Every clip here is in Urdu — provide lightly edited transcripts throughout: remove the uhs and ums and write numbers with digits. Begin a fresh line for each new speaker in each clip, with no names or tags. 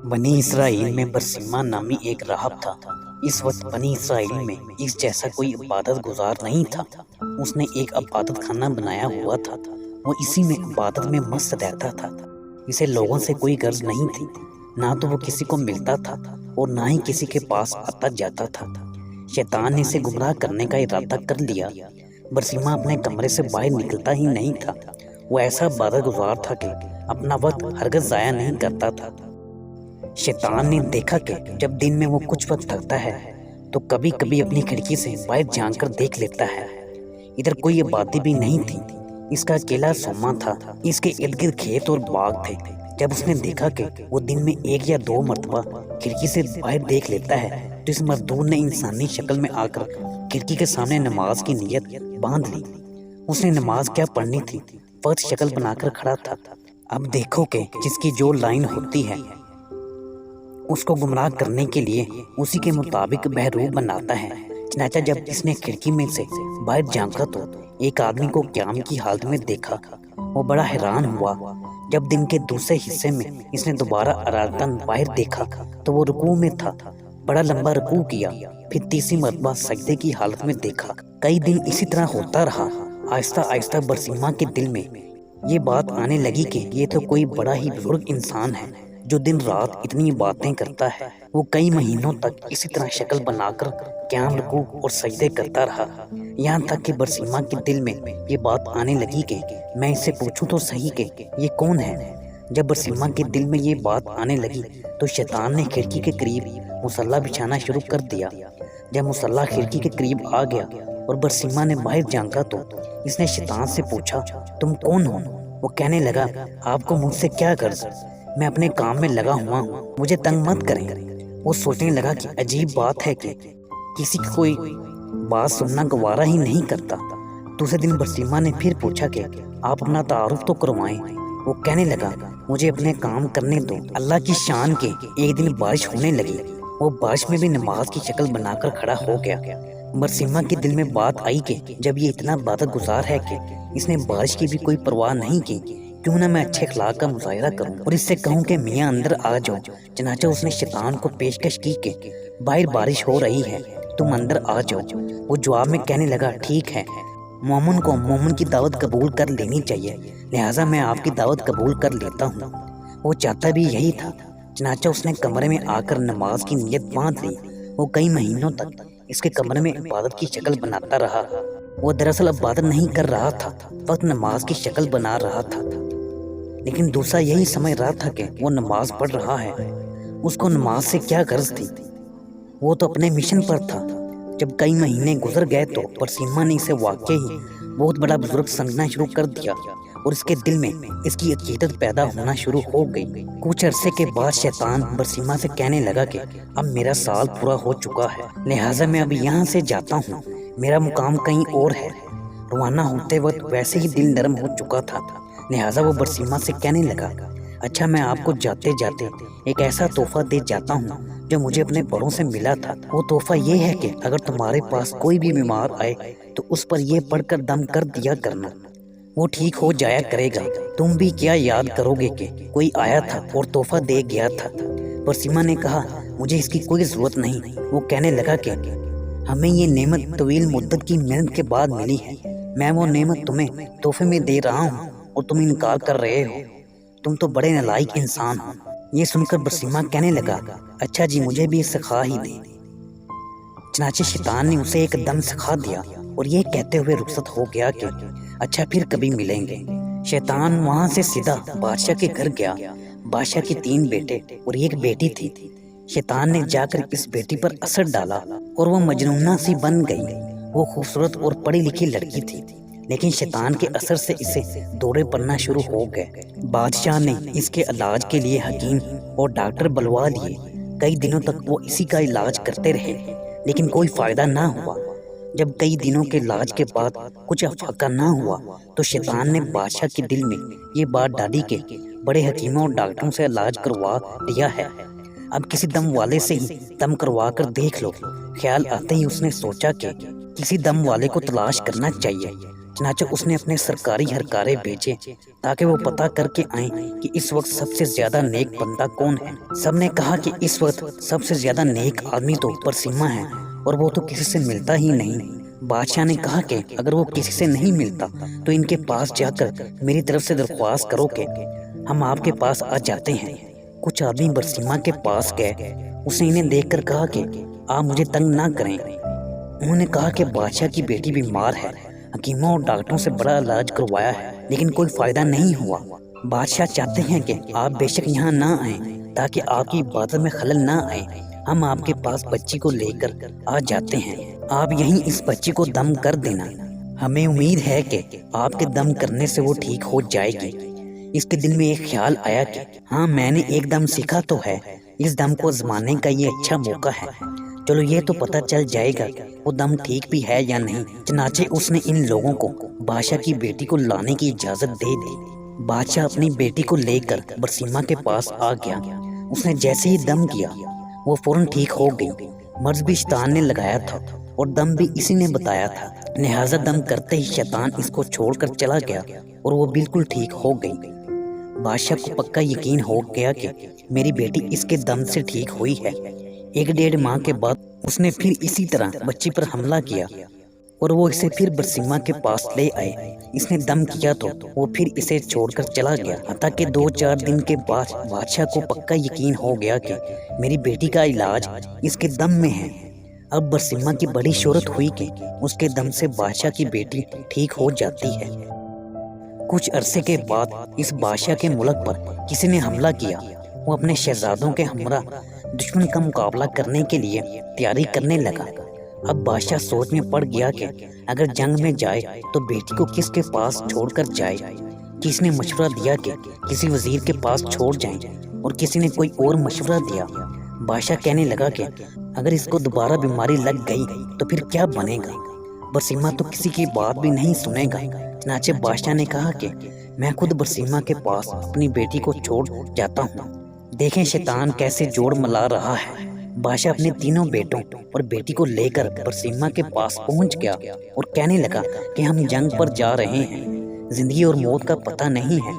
بنی اسرائیل میں برسیما نامی ایک راہب تھا۔ اس وقت بنی اسرائیل میں اس جیسا کوئی عبادت گزار نہیں تھا۔ اس نے ایک عبادت خانہ بنایا ہوا تھا۔ وہ اسی میں عبادت میں مست رہتا تھا۔ اسے لوگوں سے کوئی غرض نہیں تھی، نہ تو وہ کسی کو ملتا تھا اور نہ ہی کسی کے پاس آتا جاتا تھا۔ شیطان نے اسے گمراہ کرنے کا ارادہ کر لیا۔ برسیما اپنے کمرے سے باہر نکلتا ہی نہیں تھا۔ وہ ایسا عبادت گزار تھا کہ اپنا وقت ہرگز ضائع نہیں کرتا تھا۔ شیطان نے دیکھا کہ جب دن میں وہ کچھ وقت تھکتا ہے تو کبھی کبھی اپنی کھڑکی سے باہر جھانک کر دیکھ لیتا ہے۔ ادھر کوئی آبادی بھی نہیں تھی، اس کا اکیلا سوما تھا۔ اس کے ارد گرد کھیت اور باغ تھے۔ جب اس نے دیکھا کہ وہ دن میں 1 یا 2 مرتبہ کھڑکی سے باہر دیکھ لیتا ہے تو اس مزدور نے انسانی شکل میں آ کر کھڑکی کے سامنے نماز کی نیت باندھ لی۔ اس نے نماز کیا پڑھنی تھی، فرض شکل بنا کر کھڑا تھا۔ اب دیکھو کہ جس کی جو لائن ہوتی ہے اس کو گمراہ کرنے کے لیے اسی کے مطابق بہروپ بناتا ہے۔ چنانچہ جب اس نے کھڑکی میں سے باہر جھانکا تو ایک آدمی کو قیام کی حالت میں دیکھا۔ وہ بڑا حیران ہوا۔ جب دن کے دوسرے حصے میں اس نے دوبارہ ارادتاً باہر دیکھا تو وہ رکوع میں تھا۔ بڑا لمبا رکوع کیا، پھر تیسری مرتبہ سجدے کی حالت میں دیکھا۔ کئی دن اسی طرح ہوتا رہا۔ آہستہ آہستہ برسیما کے دل میں یہ بات آنے لگی کہ یہ تو کوئی بڑا ہی بزرگ انسان ہے جو دن رات اتنی باتیں کرتا ہے۔ وہ کئی مہینوں تک اسی طرح شکل بنا کر قیام، رکوع اور سجدے کرتا رہا، یہاں تک کہ برسیما کے دل میں یہ بات آنے لگی کہ میں اس سے پوچھوں تو صحیح کہ یہ کون ہے۔ جب برسیما کے دل میں یہ بات آنے لگی تو شیطان نے کھڑکی کے قریب مصلی بچھانا شروع کر دیا۔ جب مصلی کھڑکی کے قریب آ گیا اور برسیما نے باہر جھانکا تو اس نے شیطان سے پوچھا، تم کون ہو؟ وہ کہنے لگا، آپ کو مجھ سے کیا غرض؟ میں اپنے کام میں لگا ہوا ہوں، مجھے تنگ مت کریں۔ وہ سوچنے لگا کہ عجیب بات ہے کہ کسی کی کوئی بات سننا گوارا ہی نہیں کرتا۔ دوسرے دن برسیما نے پھر پوچھا کہ آپ اپنا تعارف تو کروائیں۔ وہ کہنے لگا، مجھے اپنے کام کرنے دو۔ اللہ کی شان کے ایک دن بارش ہونے لگی۔ وہ بارش میں بھی نماز کی شکل بنا کر کھڑا ہو گیا۔ برسیما کے دل میں بات آئی کہ جب یہ اتنا عبادت گزار ہے کہ اس نے بارش کی بھی کوئی پرواہ نہیں کی، کیوں نہ میں اچھے اخلاق کا مظاہرہ کروں اور اس سے کہوں کہ میاں اندر آ جاؤ۔ چنانچہ اس نے شیطان کو پیشکش کی کہ باہر بارش ہو رہی ہے، تم اندر آ جاؤ۔ وہ جواب میں کہنے لگا، ٹھیک ہے، مومن کو مومن کی دعوت قبول کر لینی چاہیے، لہٰذا میں آپ کی دعوت قبول کر لیتا ہوں۔ وہ چاہتا بھی یہی تھا۔ چنانچہ اس نے کمرے میں آ کر نماز کی نیت باندھ لی۔ وہ کئی مہینوں تک اس کے کمرے میں عبادت کی شکل بناتا رہا۔ وہ دراصل عبادت نہیں کر رہا تھا، فقط نماز کی شکل بنا رہا تھا، لیکن دوسرا یہی سمجھ رہا تھا کہ وہ نماز پڑھ رہا ہے۔ اس کو نماز سے کیا غرض تھی؟ وہ تو اپنے مشن پر تھا۔ جب کئی مہینے گزر گئے تو برسیما نے اسے واقعی ہی بہت بڑا بزرگ سمجھنا شروع کر دیا اور اس کے دل میں اس کی عقیدت پیدا ہونا شروع ہو گئی۔ کچھ عرصے کے بعد شیطان برسیما سے کہنے لگا کہ اب میرا سال پورا ہو چکا ہے، لہٰذا میں اب یہاں سے جاتا ہوں، میرا مقام کہیں اور ہے۔ روانہ ہوتے وقت ویسے ہی دل نرم ہو چکا تھا، لہٰذا وہ برسیما سے کہنے لگا، اچھا میں آپ کو جاتے جاتے ایک ایسا تحفہ دے جاتا ہوں جو مجھے اپنے بڑوں سے ملا تھا۔ وہ تحفہ یہ ہے کہ اگر تمہارے پاس کوئی بھی بیمار آئے تو اس پر یہ پڑھ کر دم کر دیا کرنا، وہ ٹھیک ہو جایا کرے گا۔ تم بھی کیا یاد کرو گے کہ کوئی آیا تھا اور تحفہ دے گیا تھا؟ برسیما نے کہا، مجھے اس کی کوئی ضرورت نہیں۔ وہ کہنے لگا کہ ہمیں یہ نعمت طویل مدت کی محنت کے بعد ملی ہے، میں وہ نعمت تمہیں تحفے میں دے رہا ہوں اور تم انکار کر رہے ہو، تم تو بڑے نالائق انسان ہو۔ یہ سن کر برسیما کہنے لگا، اچھا جی، مجھے بھی سکھا ہی دے۔ چنانچہ شیطان نے اسے ایک دم سکھا دیا اور یہ کہتے ہوئے رخصت ہو گیا کہ اچھا پھر کبھی ملیں گے۔ شیطان وہاں سے سیدھا بادشاہ کے گھر گیا۔ بادشاہ کے 3 بیٹے اور ایک بیٹی تھی۔ شیطان نے جا کر اس بیٹی پر اثر ڈالا اور وہ مجنونہ سی بن گئی۔ وہ خوبصورت اور پڑھی لکھی لڑکی تھی، لیکن شیطان کے اثر سے اسے دورے پڑنا شروع ہو گئے۔ بادشاہ نے اس کے علاج کے لیے حکیم اور ڈاکٹر بلوا لیے۔ کئی دنوں تک وہ اسی کا علاج کرتے رہے، لیکن کوئی فائدہ نہ ہوا۔ جب کئی دنوں کے علاج کے بعد کچھ افاقہ نہ ہوا تو شیطان نے بادشاہ کے دل میں یہ بات ڈالی کہ بڑے حکیموں اور ڈاکٹروں سے علاج کروا لیا ہے، اب کسی دم والے سے ہی دم کروا کر دیکھ لو۔ خیال آتے ہی اس نے سوچا کہ کسی دم والے کو تلاش کرنا چاہیے۔ چنانچہ اس نے اپنے سرکاری ہرکارے بھیجے تاکہ وہ پتہ کر کے آئیں کہ اس وقت سب سے زیادہ نیک بندہ کون ہے۔ سب نے کہا کہ اس وقت سب سے زیادہ نیک آدمی تو برسیما ہے اور وہ تو کسی سے ملتا ہی نہیں۔ بادشاہ نے کہا کہ اگر وہ کسی سے نہیں ملتا تو ان کے پاس جا کر میری طرف سے درخواست کرو کہ ہم آپ کے پاس آ جاتے ہیں۔ کچھ آدمی برسیما کے پاس گئے۔ اس نے انہیں دیکھ کر کہا کہ آپ مجھے تنگ نہ کریں۔ انہوں نے کہا کہ بادشاہ کی بیٹی بیمار ہے، حکیموں اور ڈاکٹروں سے بڑا علاج کروایا ہے لیکن کوئی فائدہ نہیں ہوا۔ بادشاہ چاہتے ہیں کہ آپ بے شک یہاں نہ آئیں تاکہ آپ کی عبادت میں خلل نہ آئے۔ ہم آپ کے پاس بچی کو لے کر آ جاتے ہیں، آپ یہیں اس بچی کو دم کر دینا۔ ہمیں امید ہے کہ آپ کے دم کرنے سے وہ ٹھیک ہو جائے گی۔ اس کے دل میں ایک خیال آیا کہ ہاں میں نے ایک دم سیکھا تو ہے، اس دم کو آزمانے کا یہ اچھا موقع ہے، چلو یہ تو پتہ چل جائے گا وہ دم ٹھیک بھی ہے یا نہیں۔ چنانچہ اس نے ان لوگوں کو بادشاہ کی بیٹی کو لانے کی اجازت دے دی۔ بادشاہ اپنی بیٹی کو لے کر برسیما کے پاس آ گیا۔ اس نے جیسے ہی دم کیا وہ فوراً ٹھیک ہو گئی۔ مرض بھی شیطان نے لگایا تھا اور دم بھی اسی نے بتایا تھا، لہٰذا دم کرتے ہی شیطان اس کو چھوڑ کر چلا گیا اور وہ بالکل ٹھیک ہو گئی۔ بادشاہ کو پکا یقین ہو گیا کہ میری بیٹی اس کے دم سے ٹھیک ہوئی ہے۔ 1.5 ماہ کے بعد اس نے پھر اسی طرح بچی پر حملہ کیا اور وہ اسے پھر برسیما کے پاس لے آئے۔ اس نے دم کیا تو وہ پھر اسے چھوڑ کر چلا گیا، حتیٰ کہ 2-4 دن کے بعد بادشاہ کو پکا یقین ہو گیا کہ میری بیٹی کا علاج اس کے دم میں ہے۔ اب برسیما کی بڑی شہرت ہوئی کہ اس کے دم سے بادشاہ کی بیٹی ٹھیک ہو جاتی ہے۔ کچھ عرصے کے بعد اس بادشاہ کے ملک پر کسی نے حملہ کیا۔ وہ اپنے شہزادوں کے ہمراہ دشمن کا مقابلہ کرنے کے لیے تیاری کرنے لگا۔ اب بادشاہ سوچ میں پڑ گیا کہ اگر جنگ میں جائے تو بیٹی کو کس کے پاس چھوڑ کر جائے۔ کسی نے مشورہ دیا کہ کسی وزیر کے پاس چھوڑ جائیں اور کسی نے کوئی اور مشورہ دیا۔ بادشاہ کہنے لگا کہ اگر اس کو دوبارہ بیماری لگ گئی تو پھر کیا بنے گا؟ برسیما تو کسی کی بات بھی نہیں سنے گا۔ چنانچہ بادشاہ نے کہا کہ میں خود برسیما کے پاس اپنی بیٹی کو چھوڑ جاتا ہوں، دیکھیں شیطان کیسے جوڑ ملا رہا ہے۔ بادشاہ اپنے تینوں بیٹوں اور بیٹی کو لے کر برسیما کے پاس پہنچ گیا اور کہنے لگا کہ ہم جنگ پر جا رہے ہیں، زندگی اور موت کا پتہ نہیں ہے،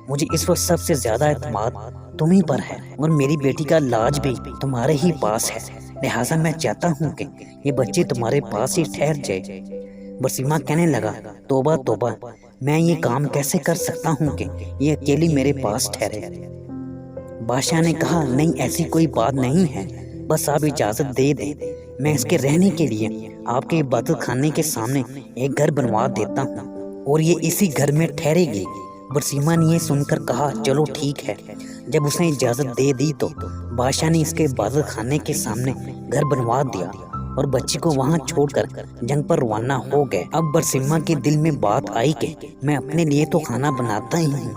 مجھے اس وقت سب سے زیادہ اعتماد تمہیں پر ہے اور میری بیٹی کا علاج بھی تمہارے ہی پاس ہے، لہٰذا میں چاہتا ہوں کہ یہ بچی تمہارے پاس ہی ٹھہر جائے۔ برسیما کہنے لگا توبہ توبہ، میں یہ کام کیسے کر سکتا ہوں کہ یہ اکیلی میرے پاس ٹھہرے۔ بادشاہ نے کہا نہیں ایسی کوئی بات نہیں ہے، بس آپ اجازت دے دیں، میں اس کے رہنے کے لیے آپ کے عبادت خانے کے سامنے ایک گھر بنوا دیتا ہوں اور یہ اسی گھر میں ٹھہرے گی۔ برسیما نے یہ سن کر کہا چلو ٹھیک ہے۔ جب اس نے اجازت دے دی تو بادشاہ نے اس کے عبادت خانے کے سامنے گھر بنوا دیا اور بچی کو وہاں چھوڑ کر جنگ پر روانہ ہو گئے۔ اب برسیما کے دل میں بات آئی کہ میں اپنے لیے تو کھانا بناتا ہی ہوں،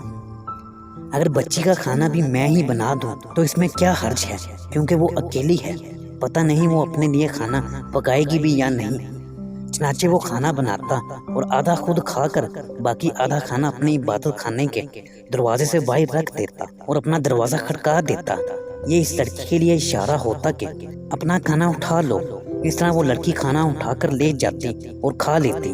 اگر بچی کا کھانا بھی میں ہی بنا دوں تو اس میں کیا حرج ہے، کیونکہ وہ اکیلی ہے، پتہ نہیں وہ اپنے لیے کھانا پکائے گی بھی یا نہیں۔ چنانچہ وہ کھانا بناتا اور آدھا خود کھا کر باقی آدھا کھانا اپنے عبادت خانے کے دروازے سے باہر رکھ دیتا اور اپنا دروازہ کھٹکا دیتا۔ یہ اس لڑکی کے لیے اشارہ ہوتا کہ اپنا کھانا اٹھا لو۔ اس طرح وہ لڑکی کھانا اٹھا کر لے جاتی اور کھا لیتی۔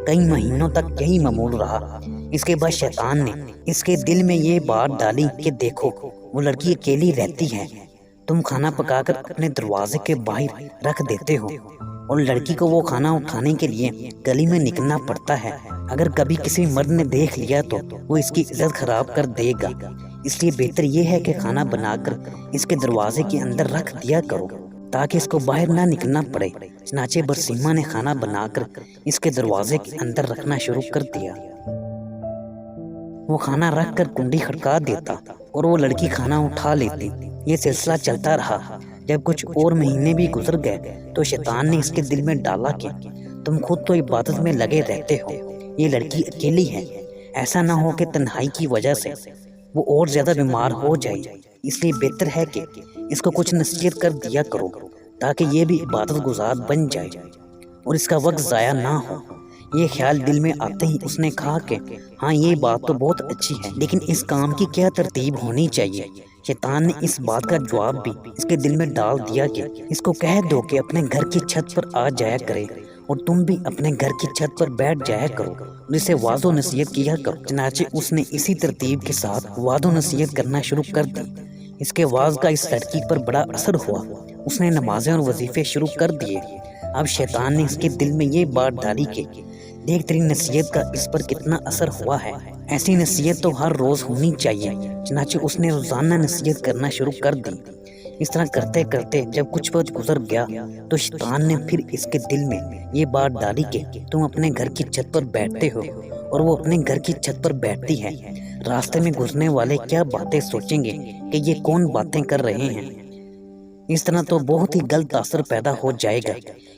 کئی مہینوں تک یہی معمول رہا۔ اس کے بعد شیطان نے اس کے دل میں یہ بات ڈالی کہ دیکھو وہ لڑکی اکیلی رہتی ہے، تم کھانا پکا کر اپنے دروازے کے باہر رکھ دیتے ہو اور لڑکی کو وہ کھانا اٹھانے کے لیے گلی میں نکلنا پڑتا ہے، اگر کبھی کسی مرد نے دیکھ لیا تو وہ اس کی عزت خراب کر دے گا، اس لیے بہتر یہ ہے کہ کھانا بنا کر اس کے دروازے کے اندر رکھ دیا کرو تاکہ اس کو باہر نہ نکلنا پڑے۔ چنانچہ برسیما نے کھانا بنا کر اس کے دروازے کے اندر رکھنا شروع کر دیا۔ وہ کھانا رکھ کر کنڈی کھٹکا دیتا اور وہ لڑکی کھانا اٹھا لیتی۔ یہ سلسلہ چلتا رہا۔ جب کچھ اور مہینے بھی گزر گئے تو شیطان نے اس کے دل میں ڈالا کہ تم خود تو عبادت میں لگے رہتے ہو، یہ لڑکی اکیلی ہے، ایسا نہ ہو کہ تنہائی کی وجہ سے وہ اور زیادہ بیمار ہو جائے، اس لیے بہتر ہے کہ اس کو کچھ نصیحت کر دیا کرو تاکہ یہ بھی عبادت گزار بن جائے اور اس کا وقت ضائع نہ ہو۔ یہ خیال دل میں آتے ہی اس نے کہا کہ ہاں یہ بات تو بہت اچھی ہے، لیکن اس کام کی کیا ترتیب ہونی چاہیے۔ شیطان نے اس بات کا جواب بھی اس کے دل میں ڈال دیا کہ اس کو کہہ دو کہ اپنے گھر کی چھت پر آ جایا کرے اور تم بھی اپنے گھر کی چھت پر بیٹھ جایا کرو اور اسے واضح و نصیحت کیا کرو۔ چنانچہ اس نے اسی ترتیب کے ساتھ واضح و نصیحت کرنا شروع کر دی۔ اس کے واعظ کا اس لڑکی پر بڑا اثر ہوا۔ اس نے نمازیں اور وظیفے شروع کر دیے۔ اب شیطان نے اس کے دل میں یہ بات ڈالی کہ دیکھ تیری نصیحت کا اس پر کتنا اثر ہوا ہے، ایسی نصیحت تو ہر روز ہونی چاہیے۔ چنانچہ اس نے روزانہ نصیحت کرنا شروع کر دی۔ اس طرح کرتے کرتے جب کچھ وقت گزر گیا تو شیطان نے پھر اس کے دل میں یہ بات ڈالی کہ تم اپنے گھر کی چھت پر بیٹھتے ہو اور وہ اپنے گھر کی چھت پر بیٹھتی ہے۔ راستے میں گزرنے والے کیا باتیں سوچیں گے کہ یہ کون باتیں کر رہے ہیں؟ اس طرح تو بہت ہی غلط اثر پیدا ہو جائے گا۔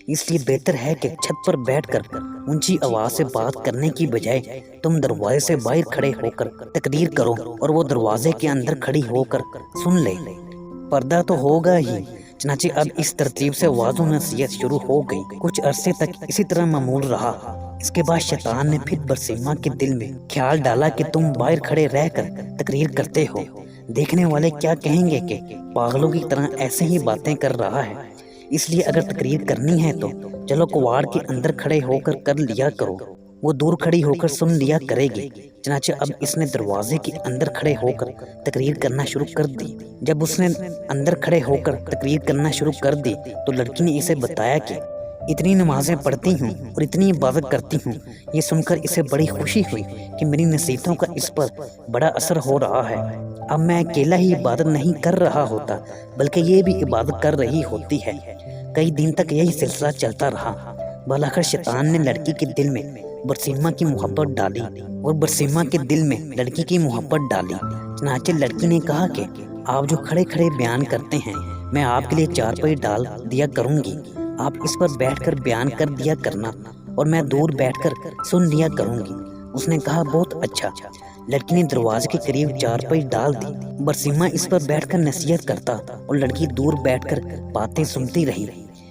اس لیے بہتر ہے کہ چھت پر بیٹھ کر اونچی آواز سے بات کرنے کی بجائے تم دروازے سے باہر کھڑے ہو کر تقریر کرو اور وہ دروازے کے اندر کھڑی ہو کر سن لے۔ پردہ تو ہوگا ہی۔ چنانچہ اب اس ترتیب سے واضح نصیحت شروع ہو گئی۔ کچھ عرصے تک اسی طرح معمول رہا۔ اس کے بعد شیطان نے پھر برسیمہ کے دل میں خیال ڈالا کہ تم باہر کھڑے رہ کر تقریر کرتے ہو، دیکھنے والے کیا کہیں گے کہ پاگلوں کی طرح ایسے ہی باتیں کر رہا ہے، اس لیے اگر تقریر کرنی ہے تو چلو کواڑ کے اندر کھڑے ہو کر لیا کرو، وہ دور کھڑی ہو کر سن لیا کرے گی۔ چنانچہ اب اس نے دروازے کے اندر کھڑے ہو کر تقریر کرنا شروع کر دی۔ جب اس نے اندر کھڑے ہو کر تقریر کرنا شروع کر دی تو لڑکی نے اسے بتایا کہ اتنی نمازیں پڑھتی ہوں اور اتنی عبادت کرتی ہوں۔ یہ سن کر اسے بڑی خوشی ہوئی کہ میری نصیحتوں کا اس پر بڑا اثر ہو رہا ہے۔ اب میں اکیلا ہی عبادت نہیں کر رہا ہوتا بلکہ یہ بھی عبادت کر رہی ہوتی ہے۔ کئی دن تک یہی سلسلہ چلتا رہا۔ بالاخر شیطان نے لڑکی کے دل میں برسیمہ کی محبت ڈالی اور برسیمہ کے دل میں لڑکی کی محبت ڈالی۔ چنانچہ لڑکی نے کہا کہ آپ جو کھڑے کھڑے بیان کرتے ہیں میں آپ کے لیے چارپائی ڈال دیا کروں گی، آپ اس پر بیٹھ کر بیان کر دیا کرنا اور میں دور بیٹھ کر سن لیا کروں گی۔ اس نے کہا بہت اچھا۔ لڑکی نے دروازے کے قریب چارپائی ڈال دی۔ برسیمہ اس پر بیٹھ کر نصیحت کرتا اور لڑکی دور بیٹھ کر باتیں سنتی رہی۔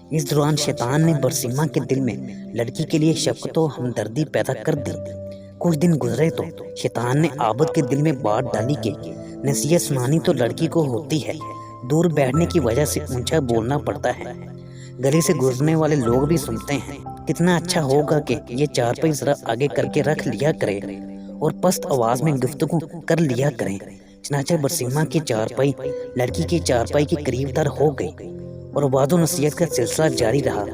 اس دوران شیطان نے برسیمہ کے دل میں لڑکی کے لیے شفقت و ہمدردی پیدا کر دی۔ کچھ دن گزرے تو شیطان نے عابد کے دل میں بات ڈالی کہ نصیحت سنانی تو لڑکی کو ہوتی ہے، دور بیٹھنے کی وجہ سے اونچا بولنا پڑتا ہے، گلی سے گزرنے والے لوگ بھی سنتے ہیں، کتنا اچھا ہوگا کہ یہ چارپائی ذرا آگے کر کے رکھ لیا کرے اور پست آواز میں گفتگو کر لیا کریں۔ چنانچہ برسیمہ کی چارپائی لڑکی کی چارپائی کے قریب تر ہو گئی اور وعد و نصیحت کا سلسلہ جاری رہا۔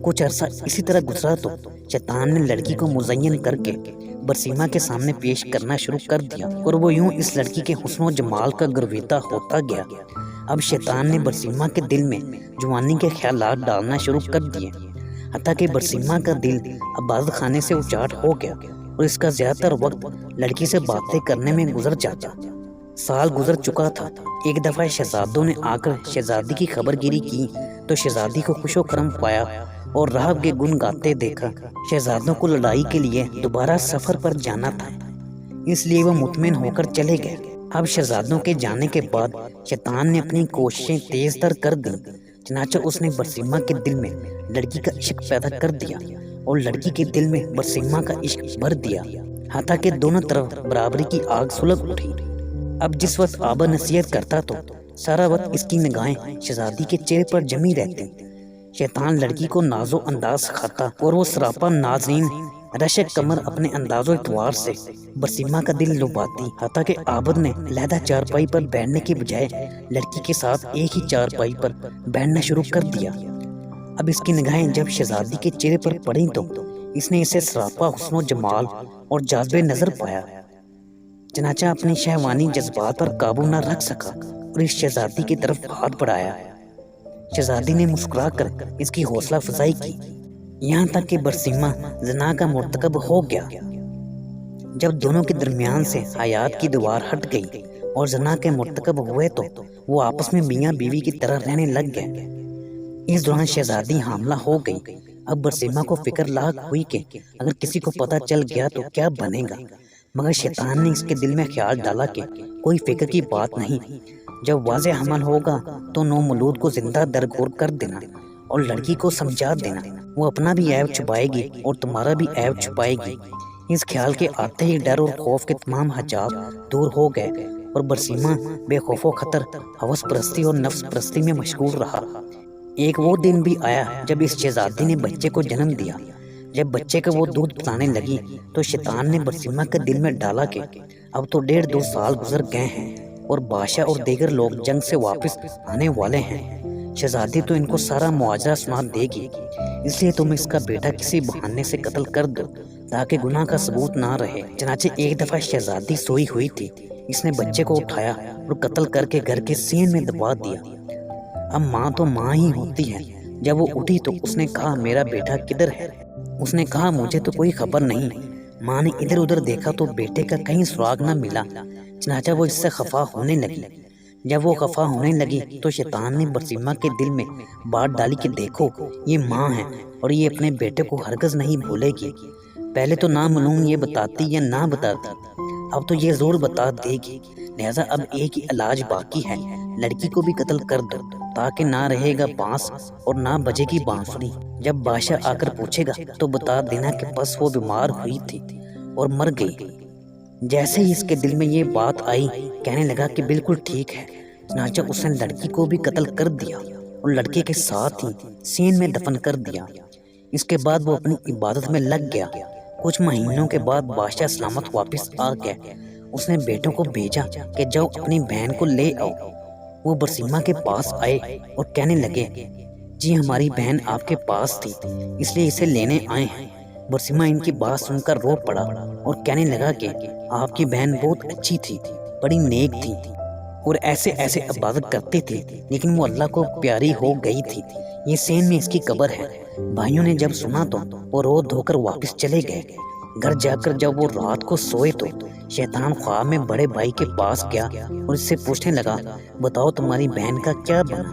کچھ عرصہ اسی طرح گزرا تو شیطان نے لڑکی کو مزین کر کے برسیمہ کے سامنے پیش کرنا شروع کر دیا اور وہ یوں اس لڑکی کے حسن و جمال کا گرویدہ ہوتا گیا۔ اب شیطان نے برسیمہ کے دل میں جوانی کے خیالات ڈالنا شروع کر دیے، حتیٰ کہ برسیمہ کا دل عبادت خانے سے اچاٹ ہو گیا اور اس کا زیادہ تر وقت لڑکی سے باتیں کرنے میں گزر جاتا۔ سال گزر چکا تھا۔ ایک دفعہ شہزادوں نے آ کر شہزادی کی خبر گیری کی تو شہزادی کو خوش و کرم پایا اور راہب کے گن گاتے دیکھا۔ شہزادوں کو لڑائی کے لیے دوبارہ سفر پر جانا تھا، اس لیے وہ مطمئن ہو کر چلے گئے۔ اب شہزادوں کے جانے کے بعد شیطان نے اپنی کوششیں تیز تر کر دیں۔ چنانچہ اس نے برسیمہ کے دل میں لڑکی کا عشق پیدا کر دیا اور لڑکی کے دل میں برسیمہ کا عشق بھر دیا، حتیٰ کہ دونوں طرف برابری کی آگ سلگ اٹھی۔ اب جس وقت آبا نصیحت کرتا تو سارا وقت اس کی نگاہیں شہزادی کے چہرے پر جمی رہتی۔ شیطان لڑکی کو ناز و انداز سکھاتا اور وہ سراپا نازنین رشک کمر اپنے انداز و اعتبار سے برسیمہ کا دل لباتی، حتیٰ کہ عابد نے علیحدہ چارپائی پر بیٹھنے کی بجائے لڑکی کے ساتھ ایک ہی چارپائی پر بیٹھنا شروع کر دیا۔ اب اس کی نگاہیں جب شہزادی کے چہرے پر پڑیں تو اس نے اسے سراپا حسن و جمال اور جاذبے نظر پایا۔ چنانچہ اپنی شہوانی جذبات پر قابو نہ رکھ سکا اور اس شہزادی کی طرف ہاتھ بڑھایا۔ شہزادی نے مسکرا کر اس کی حوصلہ افزائی کی، یہاں تک کہ برسیمہ زنا کا مرتکب ہو گیا۔ جب دونوں کے درمیان سے حیات کی دیوار ہٹ گئی اور زنا کے مرتکب ہوئے تو وہ آپس میں میاں بیوی کی طرح رہنے لگ گئے۔ اس دوران شہزادی حاملہ ہو گئی۔ اب برسیمہ کو فکر لاحق ہوئی کہ اگر کسی کو پتہ چل گیا تو کیا بنے گا، مگر شیطان نے اس کے دل میں خیال ڈالا کہ کوئی فکر کی بات نہیں، جب واضح حمل ہوگا تو نومولود کو زندہ درگور کر دینا اور لڑکی کو سمجھا دینا، وہ اپنا بھی عیب چھپائے گی اور تمہارا بھی عیب چھپائے گی۔ اس خیال کے آتے ہی ڈر اور خوف کے تمام حجاب دور ہو گئے اور برسیمہ بے خوف و خطر ہوس پرستی اور نفس پرستی میں مشغول رہا۔ ایک وہ دن بھی آیا جب اس شہزادی نے بچے کو جنم دیا۔ جب بچے کا وہ دودھ پلانے لگی تو شیطان نے برسیما کے دل میں ڈالا کہ اب تو 1.5-2 سال گزر گئے ہیں اور بادشاہ اور دیگر لوگ جنگ سے واپس آنے والے ہیں۔ شہزادی تو ان کو سارا مواجرہ سنا دے گی، اس لیے تم اس کا بیٹا کسی بہانے سے قتل کر دو تاکہ گناہ کا ثبوت نہ رہے۔ چنانچہ ایک دفعہ شہزادی سوئی ہوئی تھی، اس نے بچے کو اٹھایا اور قتل کر کے گھر کے سین میں دبا دیا۔ اب ماں تو ماں ہی ہوتی ہے۔ جب وہ اٹھی تو اس نے کہا میرا بیٹا کدھر ہے؟ اس نے کہا مجھے تو کوئی خبر نہیں۔ ماں نے ادھر ادھر دیکھا تو بیٹے کا کہیں سراغ نہ ملا، چنانچہ وہ اس سے خفا ہونے لگی۔ جب وہ خفا ہونے لگی تو شیطان نے برسیما کے دل میں بات ڈالی کہ دیکھو یہ ماں ہے اور یہ اپنے بیٹے کو ہرگز نہیں بھولے گی۔ پہلے تو نامعلوم یہ بتاتی یا نہ بتاتی، اب تو یہ ضرور بتا دے گی، لہذا اب ایک ہی علاج باقی ہے، لڑکی کو بھی قتل کر دو تاکہ نہ رہے گا بانس اور نہ بجے گی بانسری۔ جب بادشاہ آ کر پوچھے گا تو بتا دینا کہ بس وہ بیمار ہوئی تھی اور مر گئی۔ جیسے ہی اس کے دل میں یہ بات آئی کہنے لگا کہ بالکل ٹھیک ہے، چنانچہ اس نے لڑکی کو بھی قتل کر دیا اور لڑکے کے ساتھ ہی سین میں دفن کر دیا۔ اس کے بعد وہ اپنی عبادت میں لگ گیا۔ کچھ مہینوں کے بعد بادشاہ سلامت واپس آ گیا۔ اس نے بیٹوں کو بھیجا کہ جاؤ اپنی بہن کو لے آؤ۔ وہ برسیما کے پاس آئے اور کہنے لگے جی ہماری بہن آپ کے پاس تھی، اس لیے اسے لینے آئے ہیں۔ برسیما ان کی بات سن کر رو پڑا اور کہنے لگا کہ آپ کی بہن بہت اچھی تھی، بڑی نیک تھی اور ایسے عبادت کرتی تھی، لیکن وہ اللہ کو پیاری ہو گئی تھی۔ یہ سین میں اس کی قبر ہے۔ بھائیوں نے جب سنا تو وہ رو دھو کر واپس چلے گئے۔ گھر جا کر جب وہ رات کو سوئے تو شیطان خواب میں بڑے بھائی کے پاس گیا اور اس سے پوچھنے لگا بتاؤ تمہاری بہن کا کیا بنا؟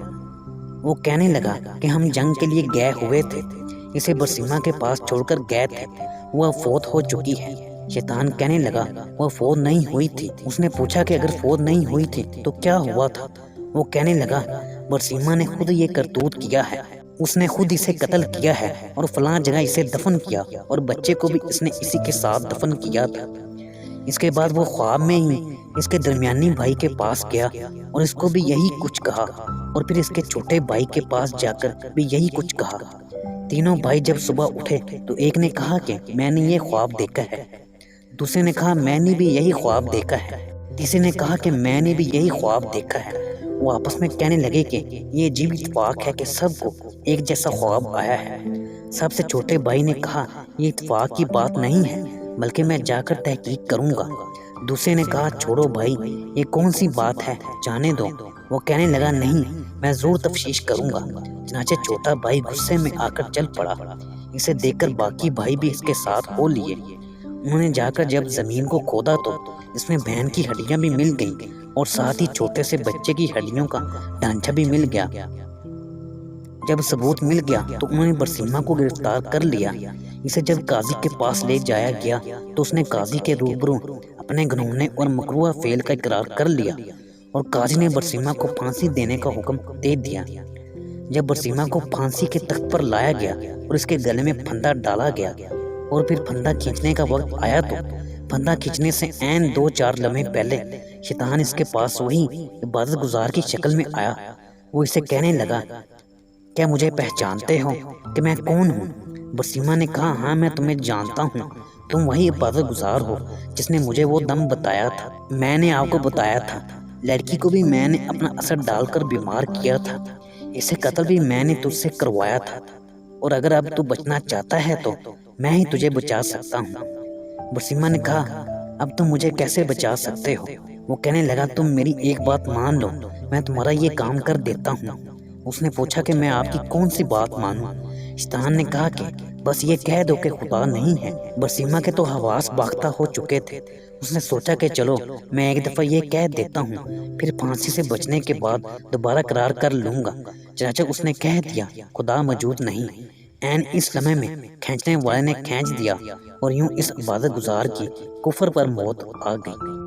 وہ کہنے لگا کہ ہم جنگ کے لیے گئے ہوئے تھے، اسے برسیما کے پاس چھوڑ کر گئے تھے، وہ فوت ہو چکی ہے۔ شیطان کہنے لگا وہ فوت نہیں ہوئی تھی۔ اس نے پوچھا کہ اگر فوت نہیں ہوئی تھی تو کیا ہوا تھا؟ وہ کہنے لگا برسیما نے خود یہ کرتوت کیا ہے، اس نے خود اسے قتل کیا ہے اور فلاں جگہ اسے دفن کیا اور بچے کو بھی اس نے اسی کے ساتھ دفن کیا تھا۔ اس کے بعد وہ خواب میں ہی اس کے درمیانی بھائی کے پاس گیا اور اس کو بھی یہی کچھ کہا اور پھر اس کے چھوٹے بھائی کے پاس جا کر بھی یہی کچھ کہا۔ تینوں بھائی جب صبح اٹھے تو ایک نے کہا کہ میں نے یہ خواب دیکھا ہے، دوسرے نے کہا میں نے بھی یہی خواب دیکھا ہے، تیسرے نے کہا کہ میں نے بھی یہی خواب دیکھا ہے۔ وہ آپس میں کہنے لگے کہ یہ عجیب اتفاق ہے کہ سب کو ایک جیسا خواب آیا ہے۔ سب سے چھوٹے بھائی نے کہا یہ اتفاق کی بات نہیں ہے بلکہ میں جا کر تحقیق کروں گا۔ دوسرے نے کہا چھوڑو بھائی یہ کون سی بات ہے، جانے دو۔ وہ کہنے لگا نہیں میں ضرور تفتیش کروں گا۔ چنانچہ چھوٹا بھائی غصے میں آ کر چل پڑا۔ اسے دیکھ کر باقی بھائی بھی اس کے ساتھ ہو لیے۔ انہوں نے جا کر جب زمین کو کھودا تو اس میں بہن کی ہڈیاں بھی مل گئیں اور ساتھ ہی چھوٹے سے بچے کی ہڈیوں کا ڈھانچہ بھی مل گیا۔ جب ثبوت مل گیا تو انہوں نے برسیما کو گرفتار کر لیا۔ اسے جب قاضی کے پاس لے جایا گیا تو اس نے قاضی کے روبرو اپنے گھنونے اور مکروہ فعل کا اقرار کر لیا اور قاضی نے برسیما کو پھانسی دینے کا حکم دے دیا۔ جب برسیما کو پھانسی کے تخت پر لایا گیا اور اس کے گلے میں پھندا ڈالا گیا اور پھر پھندا کھینچنے کا وقت آیا تو پھندا کھینچنے سے عین 2-4 لمحے پہلے شیطان اس کے پاس وہی عبادت گزار کی شکل میں آیا۔ وہ اسے کہنے لگا کیا مجھے پہچانتے ہو کہ میں کون ہوں؟ برسیما نے کہا ہاں میں تمہیں جانتا ہوں، تم وہی عبادت گزار ہو جس نے مجھے وہ دم بتایا تھا۔ میں نے آپ کو بتایا تھا، لڑکی کو بھی میں نے اپنا اثر ڈال کر بیمار کیا تھا، اسے قتل بھی میں نے تجھ سے کروایا تھا، اور اگر اب تو بچنا چاہتا ہے تو میں ہی تجھے بچا سکتا ہوں۔ برسیما نے کہا اب تم مجھے کیسے بچا سکتے ہو؟ وہ کہنے لگا تم میری ایک بات مان لو، میں تمہارا یہ کام کر دیتا ہوں۔ اس نے پوچھا کہ میں آپ کی کون سی بات مانوں؟ شیطان نے کہا کہ بس یہ کہہ دو کہ خدا نہیں ہے۔ برسیما کے تو حواس باختہ ہو چکے تھے۔ اس نے سوچا کہ چلو میں ایک دفعہ یہ کہہ دیتا ہوں، پھر پھانسی سے بچنے کے بعد دوبارہ قرار کر لوں گا۔ چنانچہ اس نے کہہ دیا خدا موجود نہیں۔ عین اس لمحے میں کھینچنے والے نے کھینچ دیا اور یوں اس عبادت گزار کی کفر پر موت آ گئی۔